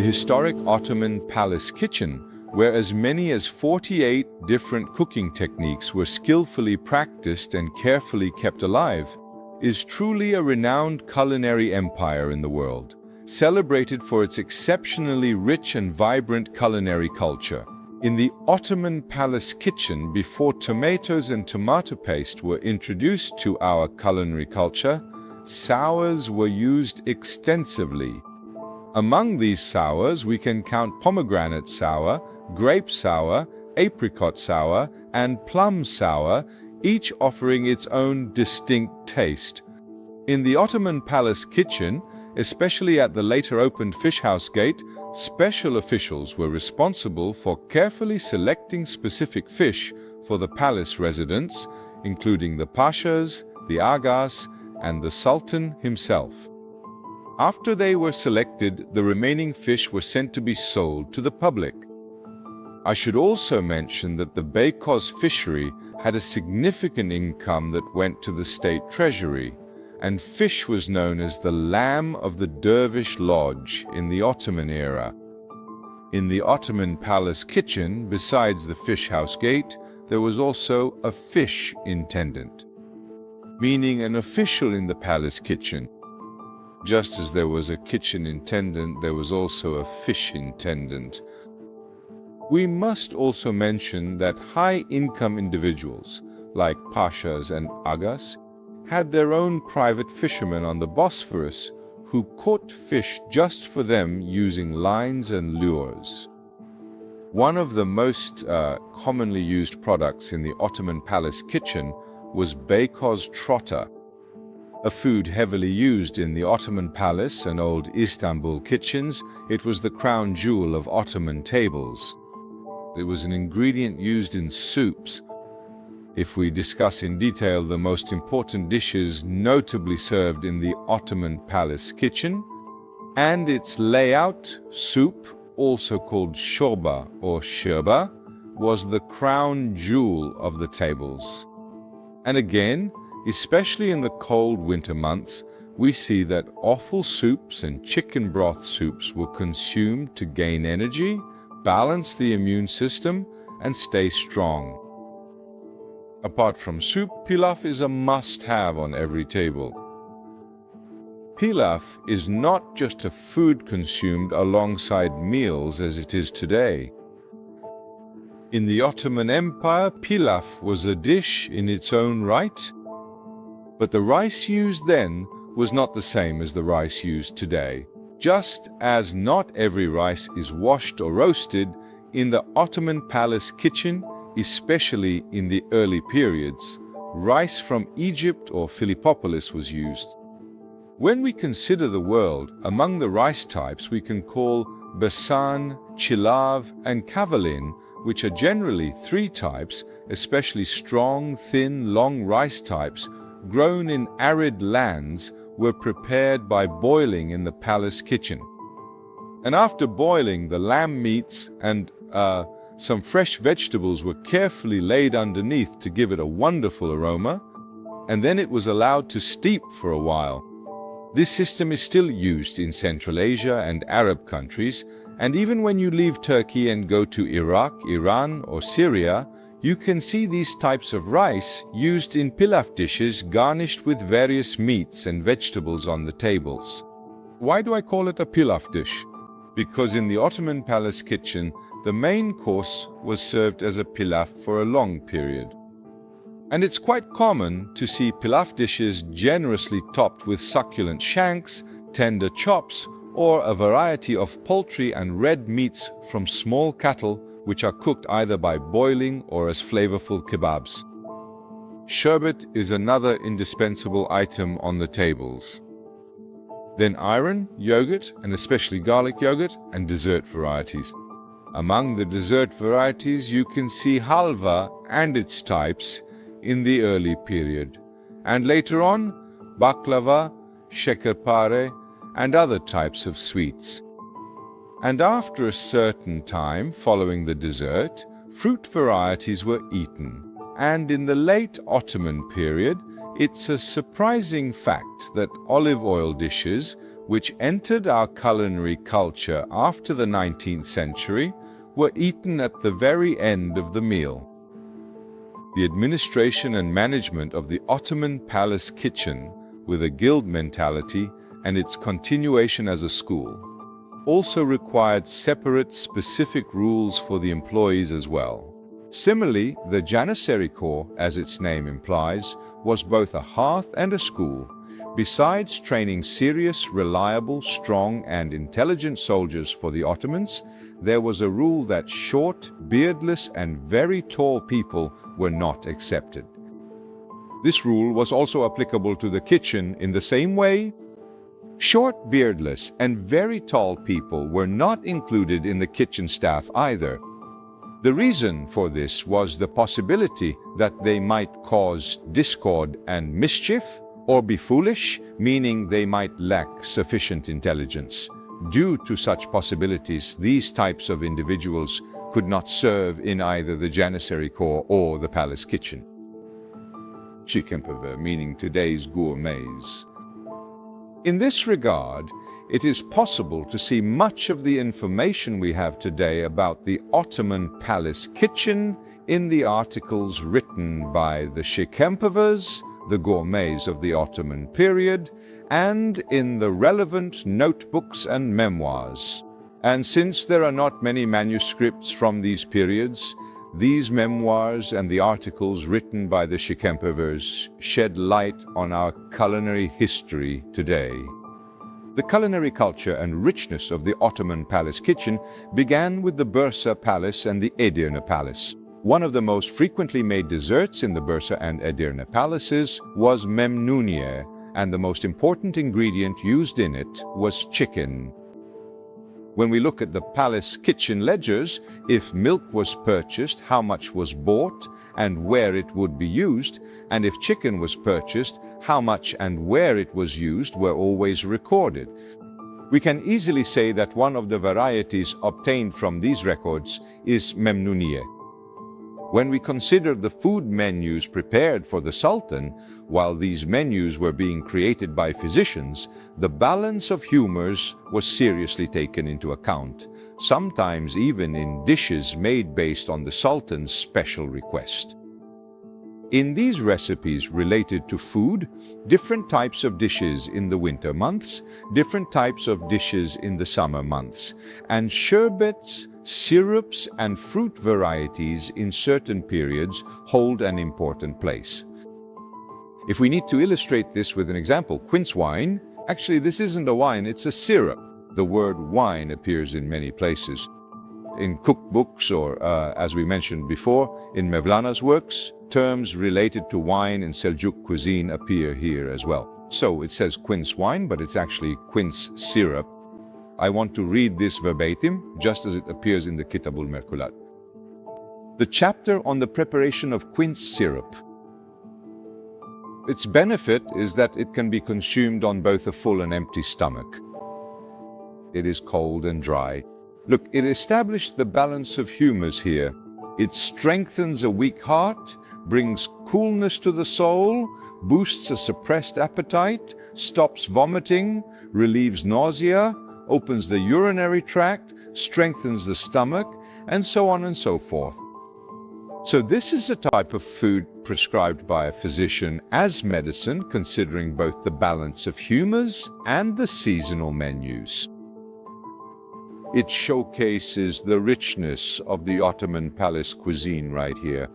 The historic Ottoman palace kitchen, where as many as 48 different cooking techniques were skillfully practiced and carefully kept alive, is truly a renowned culinary empire in the world, celebrated for its exceptionally rich and vibrant culinary culture. In the Ottoman palace kitchen, before tomatoes and tomato paste were introduced to our culinary culture, sours were used extensively. Among these sours, we can count pomegranate sour, grape sour, apricot sour, and plum sour, each offering its own distinct taste. In the Ottoman palace kitchen, especially at the later opened fish house gate, special officials were responsible for carefully selecting specific fish for the palace residents, including the pashas, the agas, and the sultan himself. After they were selected, the remaining fish were sent to be sold to the public. I should also mention that the Beykoz fishery had a significant income that went to the state treasury, and fish was known as the lamb of the dervish lodge in the Ottoman era. In the Ottoman palace kitchen, besides the fish house gate, there was also a fish intendant, meaning an official in the palace kitchen. Just as there was a kitchen attendant, there was also a fish attendant. We must also mention that high-income individuals, like pashas and agas, had their own private fishermen on the Bosphorus who caught fish just for them using lines and lures. One of the most commonly used products in the Ottoman palace kitchen was Beykoz trotter, a food heavily used in the Ottoman palace and old Istanbul kitchens. It was the crown jewel of Ottoman tables. It was an ingredient used in soups. If we discuss in detail the most important dishes notably served in the Ottoman palace kitchen and its layout, soup, also called shorba or sherba, was the crown jewel of the tables. And again, especially in the cold winter months, we see that offal soups and chicken broth soups were consumed to gain energy, balance the immune system, and stay strong. Apart from soup, pilaf is a must-have on every table. Pilaf is not just a food consumed alongside meals as it is today. In the Ottoman Empire, pilaf was a dish in its own right, but the rice used then was not the same as the rice used today. Just as not every rice is washed or roasted, in the Ottoman palace kitchen, especially in the early periods, rice from Egypt or Philippopolis was used. When we consider the world, among the rice types we can call Basan, Chilav, and Kavalin, which are generally three types, especially strong, thin, long rice types, grown in arid lands, were prepared by boiling in the palace kitchen. And after boiling, the lamb meats and some fresh vegetables were carefully laid underneath to give it a wonderful aroma, and then it was allowed to steep for a while. This system is still used in Central Asia and Arab countries, and even when you leave Turkey and go to Iraq, Iran, or Syria, you can see these types of rice used in pilaf dishes garnished with various meats and vegetables on the tables. Why do I call it a pilaf dish? Because in the Ottoman palace kitchen, the main course was served as a pilaf for a long period. And it's quite common to see pilaf dishes generously topped with succulent shanks, tender chops, or a variety of poultry and red meats from small cattle, which are cooked either by boiling or as flavorful kebabs. Sherbet is another indispensable item on the tables. Then ayran, yogurt, and especially garlic yogurt, and dessert varieties. Among the dessert varieties you can see halva and its types in the early period, and later on baklava, shekerpare, and other types of sweets. And after a certain time following the dessert, fruit varieties were eaten. And in the late Ottoman period, it's a surprising fact that olive oil dishes which entered our culinary culture after the 19th century, were eaten at the very end of the meal. The administration and management of the Ottoman palace kitchen, with a guild mentality and its continuation as a school, also required separate specific rules for the employees as well. Similarly, the Janissary Corps, as its name implies, was both a hearth and a school. Besides training serious, reliable, strong and intelligent soldiers for the Ottomans, there was a rule that short, beardless and very tall people were not accepted. This rule was also applicable to the kitchen in the same way. Short, beardless and very tall people were not included in the kitchen staff either. The reason for this was the possibility that they might cause discord and mischief, or be foolish, meaning they might lack sufficient intelligence. Due to such possibilities, these types of individuals could not serve in either the Janissary Corps or the palace kitchen. Şekerpare, meaning today's gourmets. In this regard, it is possible to see much of the information we have today about the Ottoman palace kitchen in the articles written by the Şekerpares, the gourmets of the Ottoman period, and in the relevant notebooks and memoirs. And since there are not many manuscripts from these periods, these memoirs and the articles written by the Şekerpares shed light on our culinary history today. The culinary culture and richness of the Ottoman palace kitchen began with the Bursa Palace and the Edirne Palace. One of the most frequently made desserts in the Bursa and Edirne palaces was memnuniye, and the most important ingredient used in it was chicken. When we look at the palace kitchen ledgers, if milk was purchased, how much was bought and where it would be used, and if chicken was purchased, how much and where it was used were always recorded. We can easily say that one of the varieties obtained from these records is memnuniye. When we consider the food menus prepared for the Sultan, while these menus were being created by physicians, the balance of humors was seriously taken into account, sometimes even in dishes made based on the Sultan's special request. In these recipes related to food, different types of dishes in the winter months, different types of dishes in the summer months, and sherbets, syrups and fruit varieties in certain periods hold an important place. If we need to illustrate this with an example, quince wine, actually this isn't a wine, it's a syrup. The word wine appears in many places. In cookbooks or, as we mentioned before, in Mevlana''s works, terms related to wine in Seljuk cuisine appear here as well. So it says quince wine, but it's actually quince syrup. I want to read this verbatim, just as it appears in the Kitabul Merkulat. The chapter on the preparation of quince syrup. Its benefit is that it can be consumed on both a full and empty stomach. It is cold and dry. Look, it established the balance of humors here. It strengthens a weak heart, brings coolness to the soul, boosts a suppressed appetite, stops vomiting, relieves nausea, opens the urinary tract, strengthens the stomach, and so on and so forth. So this is a type of food prescribed by a physician as medicine, considering both the balance of humors and the seasonal menus. It showcases the richness of the Ottoman palace cuisine right here.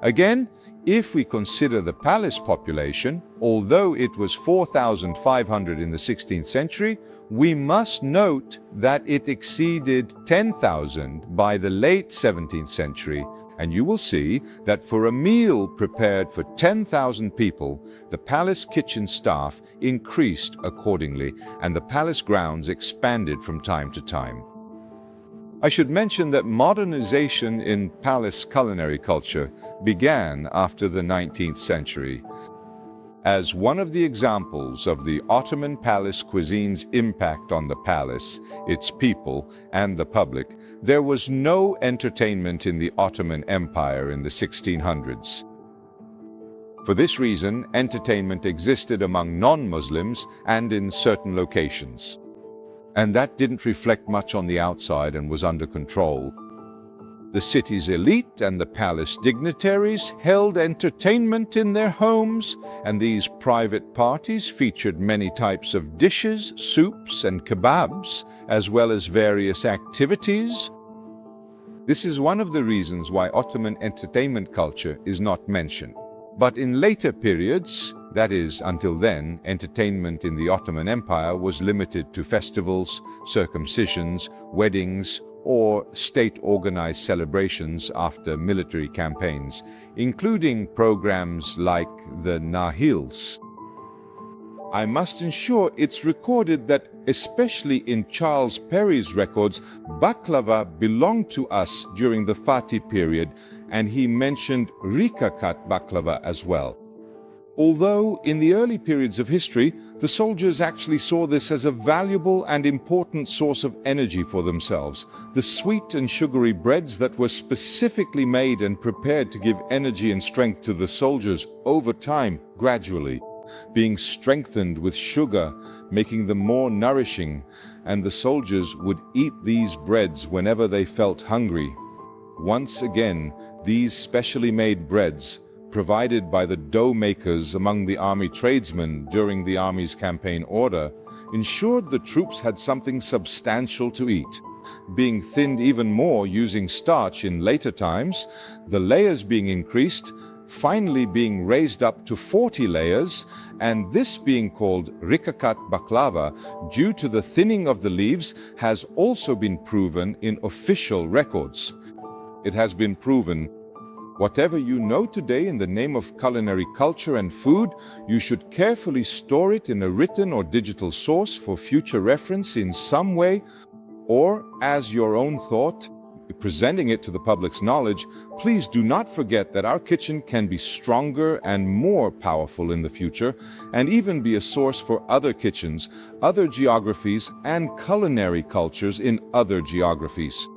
Again, if we consider the palace population, although it was 4,500 in the 16th century, we must note that it exceeded 10,000 by the late 17th century, and you will see that for a meal prepared for 10,000 people, the palace kitchen staff increased accordingly, and the palace grounds expanded from time to time. I should mention that modernization in palace culinary culture began after the 19th century. As one of the examples of the Ottoman palace cuisine's impact on the palace, its people, and the public, there was no entertainment in the Ottoman Empire in the 1600s. For this reason, entertainment existed among non-Muslims and in certain locations. And that didn't reflect much on the outside and was under control. The city's elite and the palace dignitaries held entertainment in their homes, and these private parties featured many types of dishes, soups, and kebabs, as well as various activities. This is one of the reasons why Ottoman entertainment culture is not mentioned. But in later periods, that is, until then, entertainment in the Ottoman Empire was limited to festivals, circumcisions, weddings, or state-organized celebrations after military campaigns, including programs like the Nahils. I must ensure it's recorded that, especially in Charles Perry's records, baklava belonged to us during the Fatih period, and he mentioned rikakat baklava as well. Although, in the early periods of history, the soldiers actually saw this as a valuable and important source of energy for themselves. The sweet and sugary breads that were specifically made and prepared to give energy and strength to the soldiers over time, gradually, being strengthened with sugar, making them more nourishing, and the soldiers would eat these breads whenever they felt hungry. Once again, these specially made breads, provided by the dough makers among the army tradesmen during the army's campaign order, ensured the troops had something substantial to eat. Being thinned even more using starch in later times, the layers being increased, finally being raised up to 40 layers, and this being called rikakat baklava due to the thinning of the leaves has also been proven in official records. It has been proven whatever you know today in the name of culinary culture and food, you should carefully store it in a written or digital source for future reference in some way, or as your own thought, presenting it to the public's knowledge. Please do not forget that our kitchen can be stronger and more powerful in the future, and even be a source for other kitchens, other geographies, and culinary cultures in other geographies.